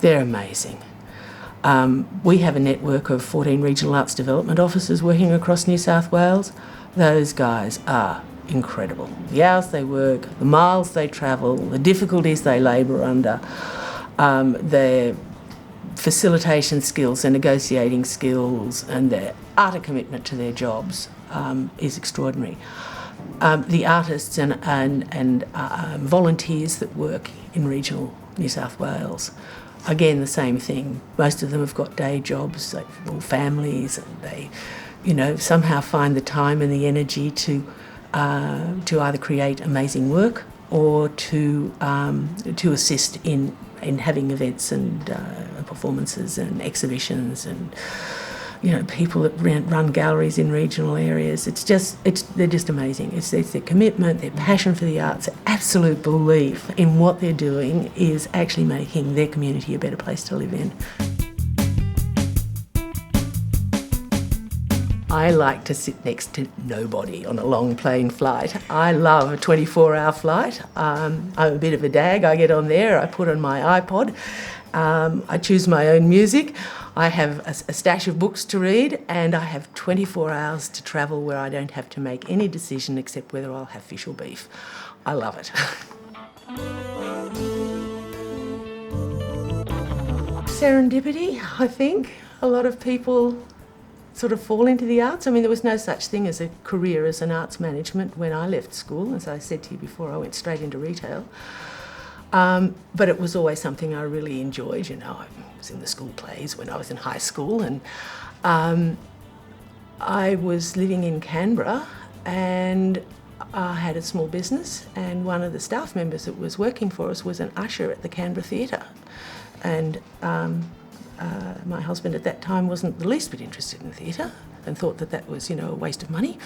They're amazing. We have a network of 14 regional arts development officers working across New South Wales. Those guys are incredible. The hours they work, the miles they travel, the difficulties they labour under, their facilitation skills, their negotiating skills and their utter commitment to their jobs is extraordinary. The artists and volunteers that work in regional New South Wales, again, the same thing. Most of them have got day jobs, or families, and they, somehow find the time and the energy to either create amazing work or to assist in having events and performances and exhibitions and people that run galleries in regional areas. They're just amazing. It's their commitment, their passion for the arts, their absolute belief in what they're doing is actually making their community a better place to live in. I like to sit next to nobody on a long plane flight. I love a 24-hour flight. I'm a bit of a dag. I get on there, I put on my iPod, I choose my own music. I have a stash of books to read, and I have 24 hours to travel where I don't have to make any decision except whether I'll have fish or beef. I love it. Serendipity, I think. A lot of people sort of fall into the arts. I mean, there was no such thing as a career as an arts management when I left school. As I said to you before, I went straight into retail. But it was always something I really enjoyed. I was in the school plays when I was in high school, and I was living in Canberra and I had a small business, and one of the staff members that was working for us was an usher at the Canberra Theatre. And my husband at that time wasn't the least bit interested in theatre and thought that was, a waste of money.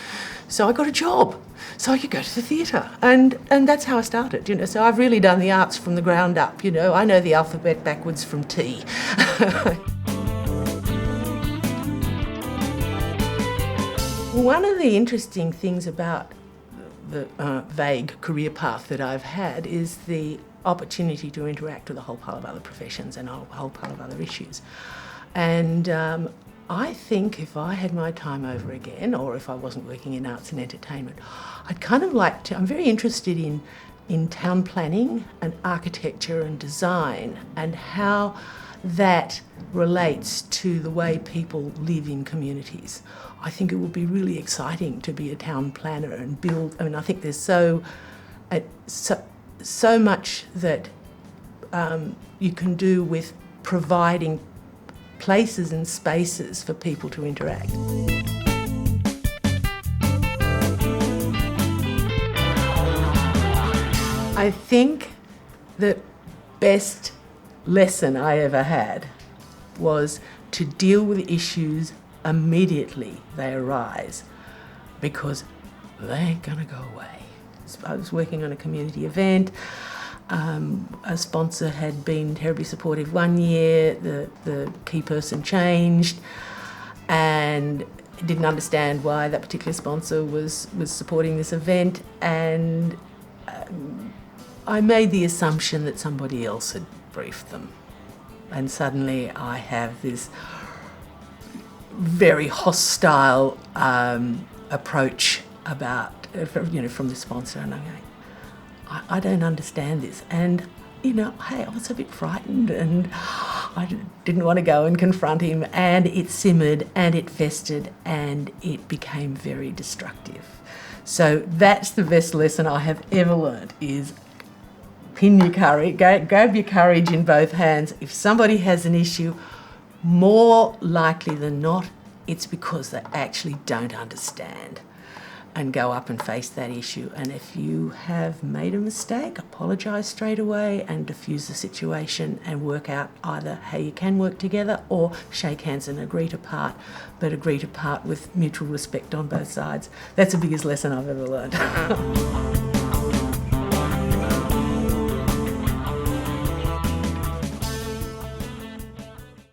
So I got a job so I could go to the theatre. And that's how I started, So I've really done the arts from the ground up, I know the alphabet backwards from T. One of the interesting things about the vague career path that I've had is the opportunity to interact with a whole pile of other professions and a whole pile of other issues. And I think if I had my time over again, or if I wasn't working in arts and entertainment, I'd kind of like to, I'm very interested in town planning and architecture and design and how that relates to the way people live in communities. I think it would be really exciting to be a town planner and build. I think there's so much that you can do with providing places and spaces for people to interact. I think the best lesson I ever had was to deal with issues immediately they arise, because they ain't gonna go away. I was working on a community event. A sponsor had been terribly supportive one year. The key person changed and didn't understand why that particular sponsor was supporting this event, and I made the assumption that somebody else had briefed them, and suddenly I have this very hostile approach from the sponsor, and I'm going, I don't understand this. And, hey, I was a bit frightened and I didn't want to go and confront him, and it simmered and it festered and it became very destructive. So that's the best lesson I have ever learned, is pin your courage, grab your courage in both hands. If somebody has an issue, more likely than not, it's because they actually don't understand. And go up and face that issue. And if you have made a mistake, apologise straight away and diffuse the situation and work out either how you can work together or shake hands and agree to part, but agree to part with mutual respect on both sides. That's the biggest lesson I've ever learned.